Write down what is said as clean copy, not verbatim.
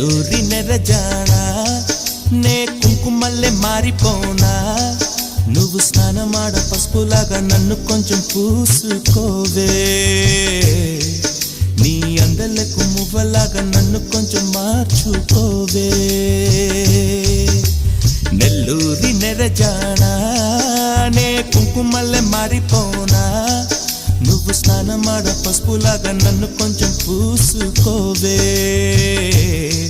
నెల్లూరి నెరజానా నే కుంకుమల్లె మారిపోనా నువ్వు స్నానమాడ పసుపులాగా నన్ను కొంచెం పూసుకోవే నీ అందలకు మువ్వలాగా నన్ను కొంచెం మార్చుకోవే నెల్లూరి నెరజానా నే కుంకుమల్లె మారిపోనా నువ్వు స్నానమాడ పసుపులాగా నన్ను కొంచెం పూసుకోవే